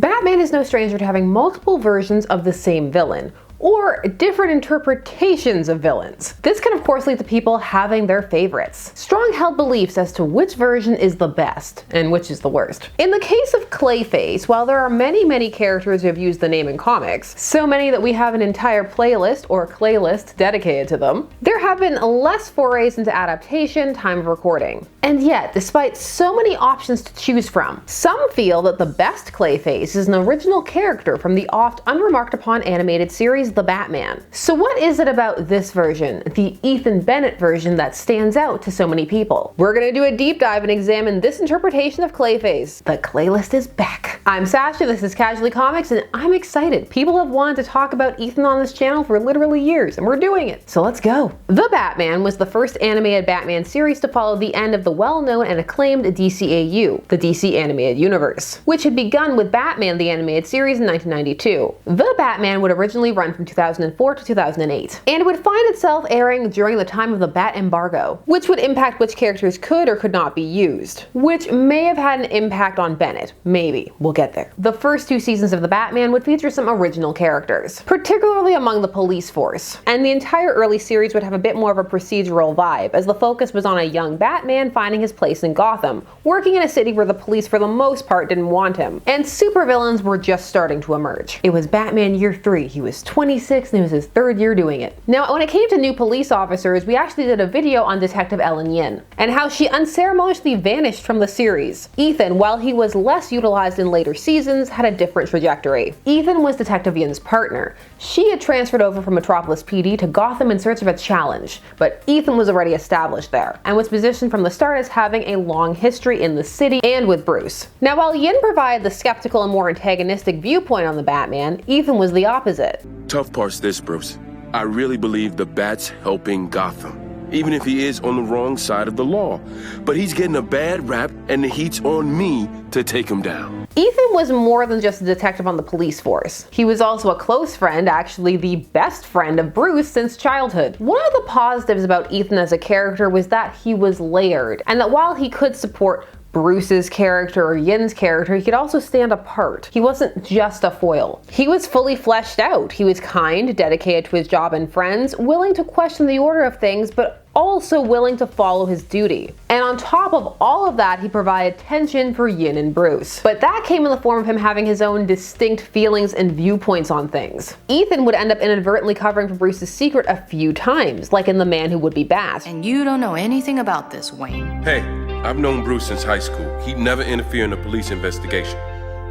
Batman is no stranger to having multiple versions of the same villain, or different interpretations of villains. This can of course lead to people having their favorites. Strong held beliefs as to which version is the best and which is the worst. In the case of Clayface, while there are many characters who have used the name in comics, so many that we have an entire playlist or Claylist dedicated to them, there have been less forays into adaptation, time of recording. And yet, despite so many options to choose from, some feel that the best Clayface is an original character from the oft unremarked upon animated series The Batman. So what is it about this version, the Ethan Bennett version, that stands out to so many people? We're gonna do a deep dive and examine this interpretation of Clayface. The Claylist is back. I'm Sasha, this is Casually Comics, and I'm excited. People have wanted to talk about Ethan on this channel for literally years, and we're doing it. So let's go. The Batman was the first animated Batman series to follow the end of the well-known and acclaimed DCAU, the DC Animated Universe, which had begun with Batman the Animated Series in 1992. The Batman would originally run from 2004 to 2008, and would find itself airing during the time of the Bat embargo, which would impact which characters could or could not be used, which may have had an impact on Bennett. Maybe. We'll get there. The first 2 seasons of The Batman would feature some original characters, particularly among the police force, and the entire early series would have a bit more of a procedural vibe, as the focus was on a young Batman finding his place in Gotham, working in a city where the police for the most part didn't want him, and supervillains were just starting to emerge. It was Batman year 3, he was 26 and it was his 3rd year doing it. Now, when it came to new police officers, we actually did a video on Detective Ellen Yin, and how she unceremoniously vanished from the series. Ethan, while he was less utilized in later seasons, had a different trajectory. Ethan was Detective Yin's partner. She had transferred over from Metropolis PD to Gotham in search of a challenge, but Ethan was already established there, and was positioned from the start as having a long history in the city and with Bruce. Now, while Yin provided the skeptical and more antagonistic viewpoint on the Batman, Ethan was the opposite. Tough part's this, Bruce. I really believe the Bat's helping Gotham, even if he is on the wrong side of the law. But he's getting a bad rap, and the heat's on me to take him down. Ethan was more than just a detective on the police force. He was also a close friend, actually the best friend of Bruce since childhood. One of the positives about Ethan as a character was that he was layered, and that while he could support Bruce's character or Yin's character, he could also stand apart. He wasn't just a foil. He was fully fleshed out. He was kind, dedicated to his job and friends, willing to question the order of things, but also willing to follow his duty. And on top of all of that, he provided tension for Yin and Bruce. But that came in the form of him having his own distinct feelings and viewpoints on things. Ethan would end up inadvertently covering for Bruce's secret a few times, like in The Man Who Would Be Bat. And you don't know anything about this, Wayne. Hey, I've known Bruce since high school. He'd never interfere in a police investigation.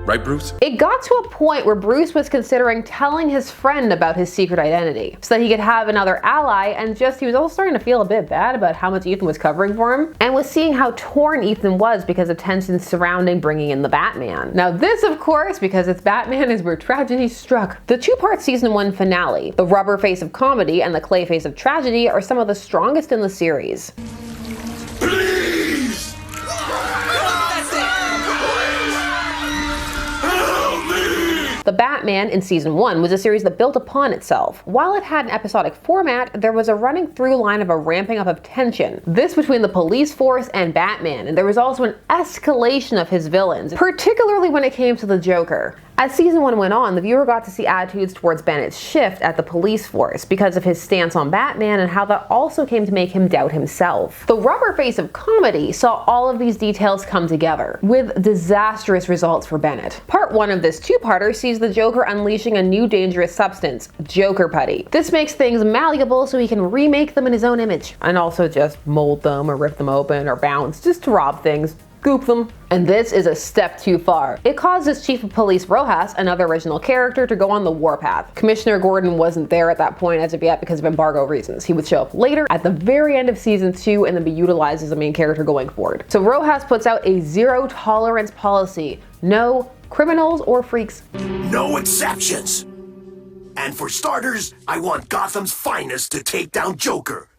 Right, Bruce? It got to a point where Bruce was considering telling his friend about his secret identity so that he could have another ally, and he was also starting to feel a bit bad about how much Ethan was covering for him, and was seeing how torn Ethan was because of tensions surrounding bringing in the Batman. Now this, of course, because it's Batman, is where tragedy struck. The 2-part season 1 finale, the rubber face of comedy and the clay face of tragedy, are some of the strongest in the series. The Batman in season 1 was a series that built upon itself. While it had an episodic format, there was a running through line of a ramping up of tension. This between the police force and Batman, and there was also an escalation of his villains, particularly when it came to the Joker. As season 1 went on, the viewer got to see attitudes towards Bennett's shift at the police force because of his stance on Batman and how that also came to make him doubt himself. The rubber face of comedy saw all of these details come together, with disastrous results for Bennett. Part 1 of this 2-parter sees the Joker unleashing a new dangerous substance, Joker Putty. This makes things malleable so he can remake them in his own image, and also just mold them or rip them open or bounce, just to rob things. Goop them. And this is a step too far. It causes Chief of Police Rojas, another original character, to go on the warpath. Commissioner Gordon wasn't there at that point as of yet because of embargo reasons. He would show up later at the very end of season 2 and then be utilized as a main character going forward. So Rojas puts out a zero tolerance policy. No criminals or freaks. No exceptions. And for starters, I want Gotham's finest to take down Joker.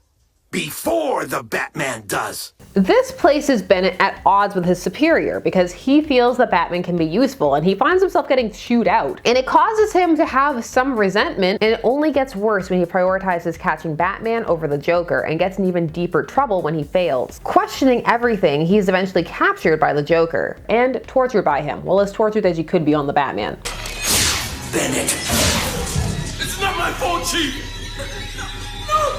before the Batman does. This places Bennett at odds with his superior because he feels that Batman can be useful and he finds himself getting chewed out. And it causes him to have some resentment, and it only gets worse when he prioritizes catching Batman over the Joker and gets in even deeper trouble when he fails. Questioning everything, he's eventually captured by the Joker and tortured by him. Well, as tortured as you could be on the Batman. Bennett. It's not my fault, Chief!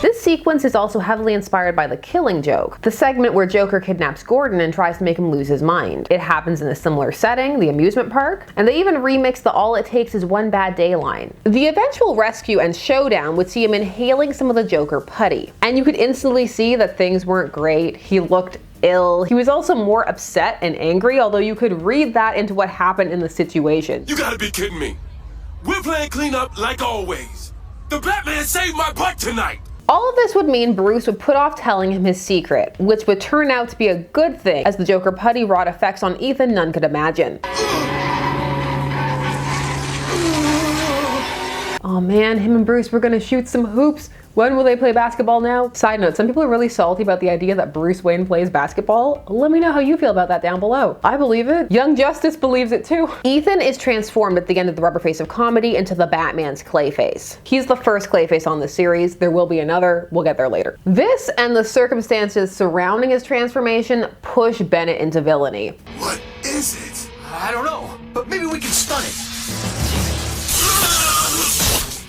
This sequence is also heavily inspired by The Killing Joke, the segment where Joker kidnaps Gordon and tries to make him lose his mind. It happens in a similar setting, the amusement park, and they even remixed the "all it takes is one bad day" line. The eventual rescue and showdown would see him inhaling some of the Joker putty, and you could instantly see that things weren't great. He looked ill. He was also more upset and angry, although you could read that into what happened in the situation. You gotta be kidding me. We're playing cleanup like always. The Batman saved my butt tonight! All of this would mean Bruce would put off telling him his secret, which would turn out to be a good thing, as the Joker putty wrought effects on Ethan none could imagine. Oh man, him and Bruce were gonna shoot some hoops. When will they play basketball now? Side note, some people are really salty about the idea that Bruce Wayne plays basketball. Let me know how you feel about that down below. I believe it. Young Justice believes it too. Ethan is transformed at the end of the rubber face of comedy into the Batman's Clayface. He's the first Clayface on the series. There will be another. We'll get there later. This and the circumstances surrounding his transformation push Bennett into villainy. What is it? I don't know, but maybe we can stun it.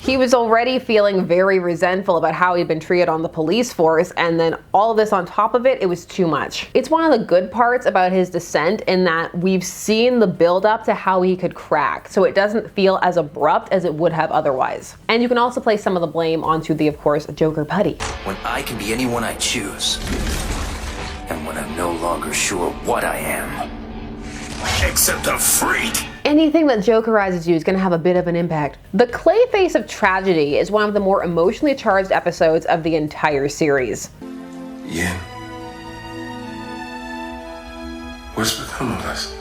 He was already feeling very resentful about how he'd been treated on the police force, and then all of this on top of it, it was too much. It's one of the good parts about his descent in that we've seen the build up to how he could crack, so it doesn't feel as abrupt as it would have otherwise. And you can also place some of the blame onto the, of course, Joker putty. When I can be anyone I choose, and when I'm no longer sure what I am. Except a freak. Anything that Jokerizes you is going to have a bit of an impact. The Clayface of Tragedy is one of the more emotionally charged episodes of the entire series. Yeah. What's become of us?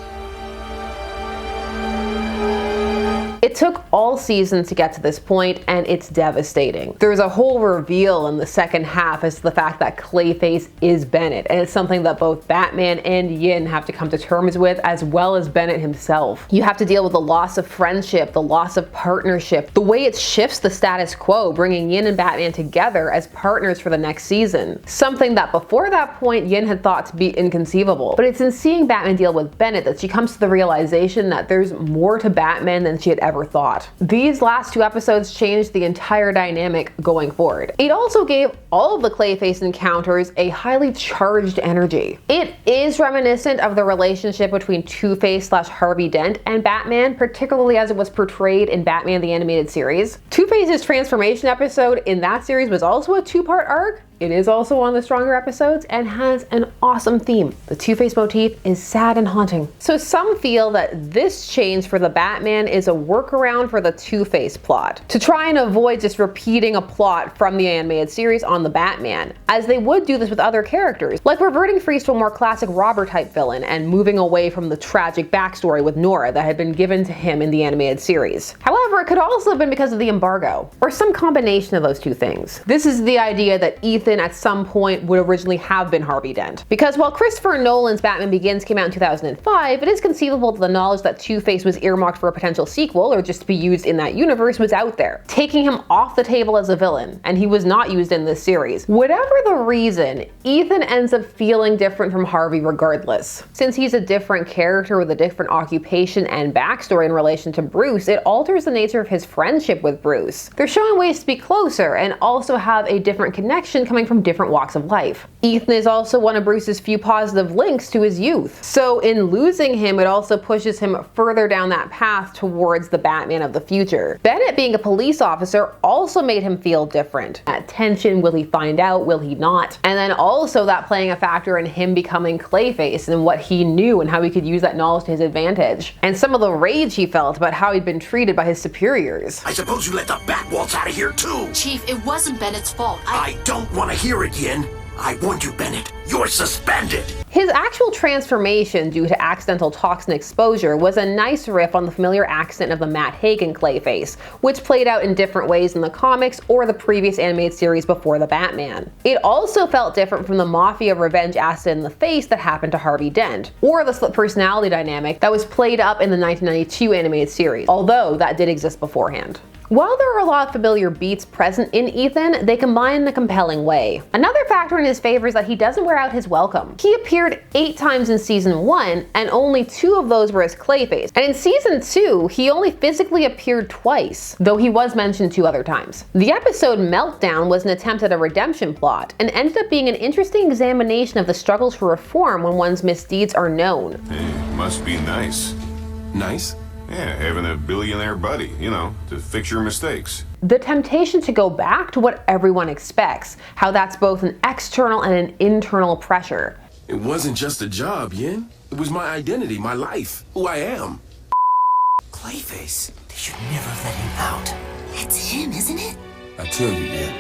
It took all season to get to this point, and it's devastating. There's a whole reveal in the second half as to the fact that Clayface is Bennett, and it's something that both Batman and Yin have to come to terms with, as well as Bennett himself. You have to deal with the loss of friendship, the loss of partnership, the way it shifts the status quo, bringing Yin and Batman together as partners for the next season. Something that before that point Yin had thought to be inconceivable. But it's in seeing Batman deal with Bennett that she comes to the realization that there's more to Batman than she had ever thought. These last two episodes changed the entire dynamic going forward. It also gave all of the Clayface encounters a highly charged energy. It is reminiscent of the relationship between Two-Face / Harvey Dent and Batman, particularly as it was portrayed in Batman the Animated Series. Two-Face's transformation episode in that series was also a two-part arc. It is also one of the stronger episodes and has an awesome theme. The Two-Face motif is sad and haunting. So some feel that this change for the Batman is a workaround for the Two-Face plot, to try and avoid just repeating a plot from the animated series on the Batman, as they would do this with other characters, like reverting Freeze to a more classic robber type villain and moving away from the tragic backstory with Nora that had been given to him in the animated series. However, it could also have been because of the embargo, or some combination of those two things. This is the idea that Ethan at some point would originally have been Harvey Dent. Because while Christopher Nolan's Batman Begins came out in 2005, it is conceivable that the knowledge that Two-Face was earmarked for a potential sequel, or just to be used in that universe, was out there, taking him off the table as a villain, and he was not used in this series. Whatever the reason, Ethan ends up feeling different from Harvey regardless. Since he's a different character with a different occupation and backstory in relation to Bruce, it alters the nature of his friendship with Bruce. They're showing ways to be closer and also have a different connection coming from different walks of life. Ethan is also one of Bruce's few positive links to his youth. So in losing him, it also pushes him further down that path towards the Batman of the future. Bennett being a police officer also made him feel different. That tension, will he find out, will he not? And then also that playing a factor in him becoming Clayface and what he knew and how he could use that knowledge to his advantage. And some of the rage he felt about how he'd been treated by his superiors. I suppose you let the Bat waltz out of here too. Chief, it wasn't Bennett's fault. I don't want to hear it, Yin. I warned you, Bennett. You're suspended. His actual transformation due to accidental toxin exposure was a nice riff on the familiar accent of the Matt Hagen Clayface, which played out in different ways in the comics or the previous animated series before the Batman. It also felt different from the Mafia revenge acid in the face that happened to Harvey Dent, or the split personality dynamic that was played up in the 1992 animated series, although that did exist beforehand. While there are a lot of familiar beats present in Ethan, they combine in a compelling way. Another factor in his favor is that he doesn't wear out his welcome. He appeared 8 times in season 1, and only 2 of those were as Clayface. And in season 2, he only physically appeared twice, though he was mentioned 2 other times. The episode Meltdown was an attempt at a redemption plot, and ended up being an interesting examination of the struggles for reform when one's misdeeds are known. Must be nice. Nice? Yeah, having a billionaire buddy, you know, to fix your mistakes. The temptation to go back to what everyone expects, how that's both an external and an internal pressure. It wasn't just a job, Yin. It was my identity, my life, who I am. Clayface, they should never let him out. It's him, isn't it? I tell you, Yin,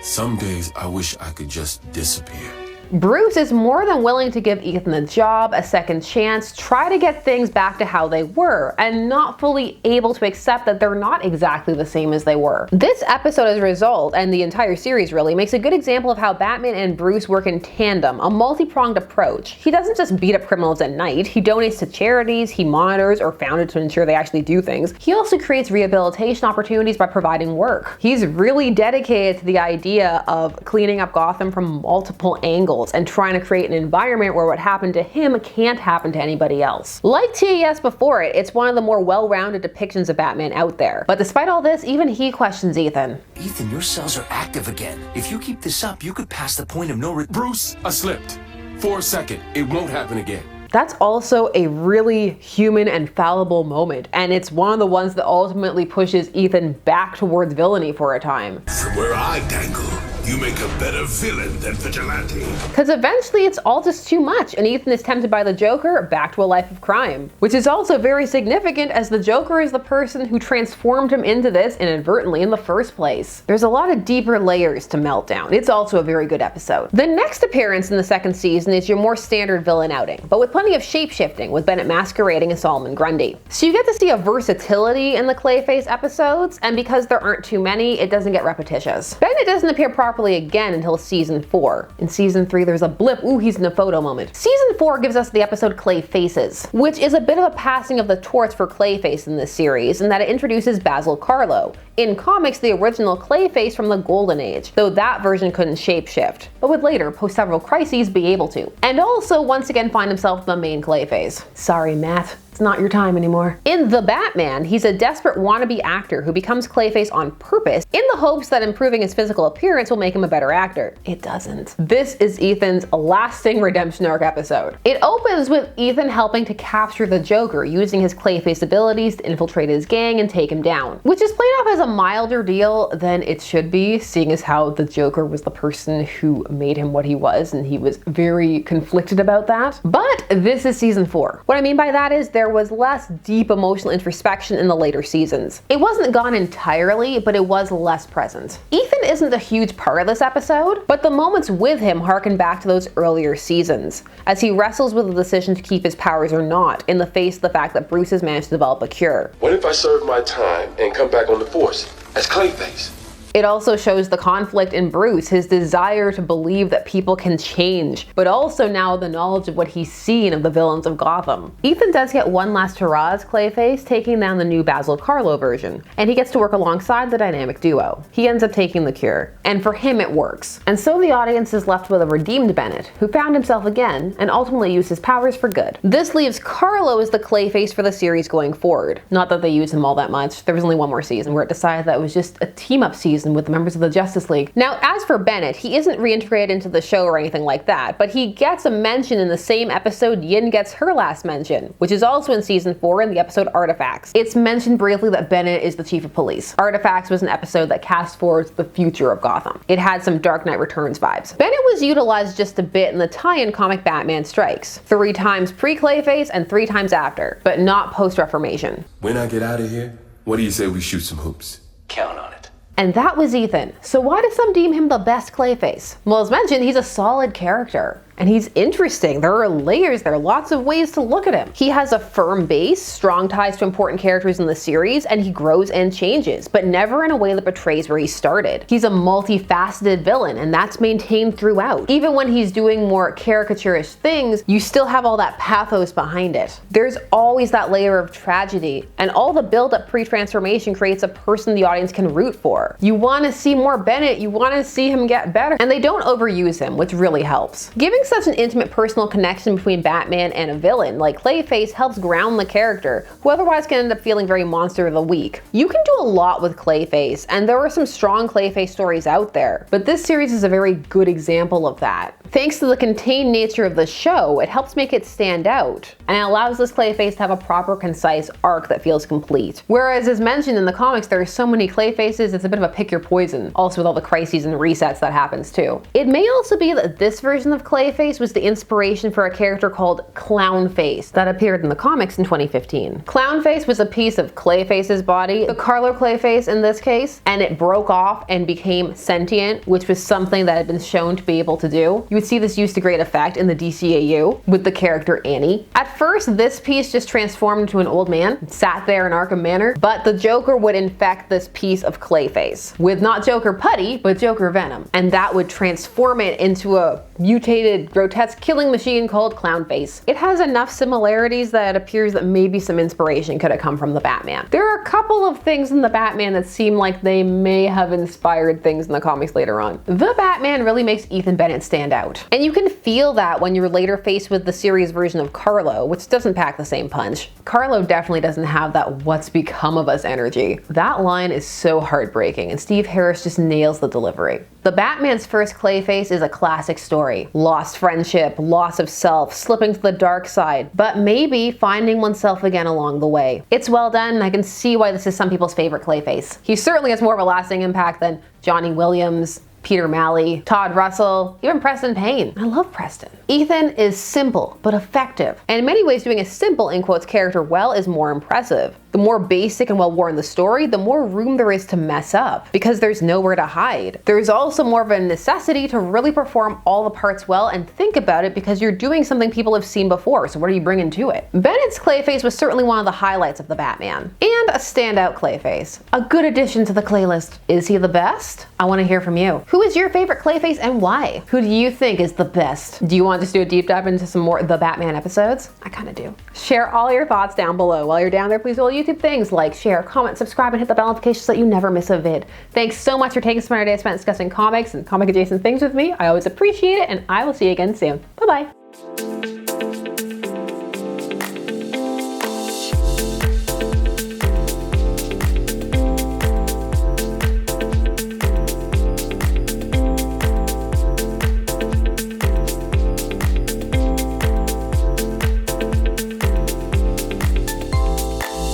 some days I wish I could just disappear. Bruce is more than willing to give Ethan a job, a second chance, try to get things back to how they were, and not fully able to accept that they're not exactly the same as they were. This episode as a result, and the entire series really, makes a good example of how Batman and Bruce work in tandem, a multi-pronged approach. He doesn't just beat up criminals at night, he donates to charities, he monitors or founded to ensure they actually do things. He also creates rehabilitation opportunities by providing work. He's really dedicated to the idea of cleaning up Gotham from multiple angles and trying to create an environment where what happened to him can't happen to anybody else. Like TAS before it, it's one of the more well-rounded depictions of Batman out there. But despite all this, even he questions Ethan. Ethan, your cells are active again. If you keep this up, you could pass the point of no return. Bruce, I slipped. For a second, it won't happen again. That's also a really human and fallible moment, and it's one of the ones that ultimately pushes Ethan back towards villainy for a time. From where I dangle, you make a better villain than Vigilante. Because eventually it's all just too much, and Ethan is tempted by the Joker back to a life of crime. Which is also very significant, as the Joker is the person who transformed him into this inadvertently in the first place. There's a lot of deeper layers to Meltdown. It's also a very good episode. The next appearance in the second season is your more standard villain outing, but with plenty of shape-shifting, with Bennett masquerading as Solomon Grundy. So you get to see a versatility in the Clayface episodes, and because there aren't too many, it doesn't get repetitious. Bennett doesn't appear properly again until season 4. In season 3, there's a blip, ooh, he's in a photo moment. Season 4 gives us the episode Clayfaces, which is a bit of a passing of the torch for Clayface in this series, in that it introduces Basil Karlo. In comics, the original Clayface from the Golden Age, though that version couldn't shapeshift, but would later, post several crises, be able to. And also, once again, find himself the main Clayface. Sorry, Matt. It's not your time anymore. In The Batman, he's a desperate wannabe actor who becomes Clayface on purpose in the hopes that improving his physical appearance will make him a better actor. It doesn't. This is Ethan's lasting redemption arc episode. It opens with Ethan helping to capture the Joker, using his Clayface abilities to infiltrate his gang and take him down, which is played off as a milder deal than it should be, seeing as how the Joker was the person who made him what he was, and he was very conflicted about that. But this is season 4. What I mean by that is there was less deep emotional introspection in the later seasons. It wasn't gone entirely, but it was less present. Ethan isn't a huge part of this episode, but the moments with him harken back to those earlier seasons, as he wrestles with the decision to keep his powers or not, in the face of the fact that Bruce has managed to develop a cure. What if I serve my time and come back on the force as Clayface? It also shows the conflict in Bruce, his desire to believe that people can change, but also now the knowledge of what he's seen of the villains of Gotham. Ethan does get one last hurrah as Clayface, taking down the new Basil Karlo version, and he gets to work alongside the dynamic duo. He ends up taking the cure, and for him it works. And so the audience is left with a redeemed Bennett, who found himself again, and ultimately used his powers for good. This leaves Karlo as the Clayface for the series going forward. Not that they use him all that much, there was only one more season where it decided that it was just a team-up season with the members of the Justice League. Now, as for Bennett, he isn't reintegrated into the show or anything like that, but he gets a mention in the same episode Yin gets her last mention, which is also in season 4 in the episode Artifacts. It's mentioned briefly that Bennett is the chief of police. Artifacts was an episode that cast forward the future of Gotham. It had some Dark Knight Returns vibes. Bennett was utilized just a bit in the tie-in comic Batman Strikes, 3 times pre-Clayface and 3 times after, but not post-Reformation. When I get out of here, what do you say we shoot some hoops? Count on it. And that was Ethan. So why do some deem him the best Clayface? Well, as mentioned, he's a solid character. And he's interesting. There are layers, there are lots of ways to look at him. He has a firm base, strong ties to important characters in the series, and he grows and changes, but never in a way that betrays where he started. He's a multifaceted villain, and that's maintained throughout. Even when he's doing more caricaturish things, you still have all that pathos behind it. There's always that layer of tragedy, and all the build-up pre-transformation creates a person the audience can root for. You want to see more Bennett, you want to see him get better, and they don't overuse him, which really helps. Giving such an intimate personal connection between Batman and a villain like Clayface helps ground the character, who otherwise can end up feeling very monster of the week. You can do a lot with Clayface, and there are some strong Clayface stories out there, but this series is a very good example of that. Thanks to the contained nature of the show, it helps make it stand out, and it allows this Clayface to have a proper, concise arc that feels complete. Whereas, as mentioned in the comics, there are so many Clayfaces, it's a bit of a pick your poison, also with all the crises and resets that happens too. It may also be that this version of Clayface was the inspiration for a character called Clownface that appeared in the comics in 2015. Clownface was a piece of Clayface's body, the Carlo Clayface in this case, and it broke off and became sentient, which was something that had been shown to be able to do. You would see this used to great effect in the DCAU with the character Annie. At first, this piece just transformed into an old man, sat there in Arkham Manor, but the Joker would infect this piece of Clayface with not Joker putty, but Joker venom, and that would transform it into a mutated, grotesque killing machine called Clownface. It has enough similarities that it appears that maybe some inspiration could have come from the Batman. There are a couple of things in the Batman that seem like they may have inspired things in the comics later on. The Batman really makes Ethan Bennett stand out. And you can feel that when you're later faced with the series version of Carlo, which doesn't pack the same punch. Carlo definitely doesn't have that what's become of us energy. That line is so heartbreaking, and Steve Harris just nails the delivery. The Batman's first Clayface is a classic story. Lost friendship, loss of self, slipping to the dark side, but maybe finding oneself again along the way. It's well done, and I can see why this is some people's favorite Clayface. He certainly has more of a lasting impact than Johnny Williams, Peter Malley, Todd Russell, even Preston Payne. I love Preston. Ethan is simple, but effective. And in many ways, doing a simple, in quotes, character well is more impressive. The more basic and well-worn the story, the more room there is to mess up, because there's nowhere to hide. There's also more of a necessity to really perform all the parts well and think about it, because you're doing something people have seen before, so what are you bringing to it? Bennett's Clayface was certainly one of the highlights of the Batman, and a standout Clayface. A good addition to the Claylist. Is he the best? I want to hear from you. Who is your favorite Clayface and why? Who do you think is the best? Do you want to just do a deep dive into some more The Batman episodes? I kind of do. Share all your thoughts down below. While you're down there, please do all YouTube things like share, comment, subscribe, and hit the bell notification so that you never miss a vid. Thanks so much for taking some of your day spent discussing comics and comic adjacent things with me. I always appreciate it, and I will see you again soon. Bye-bye.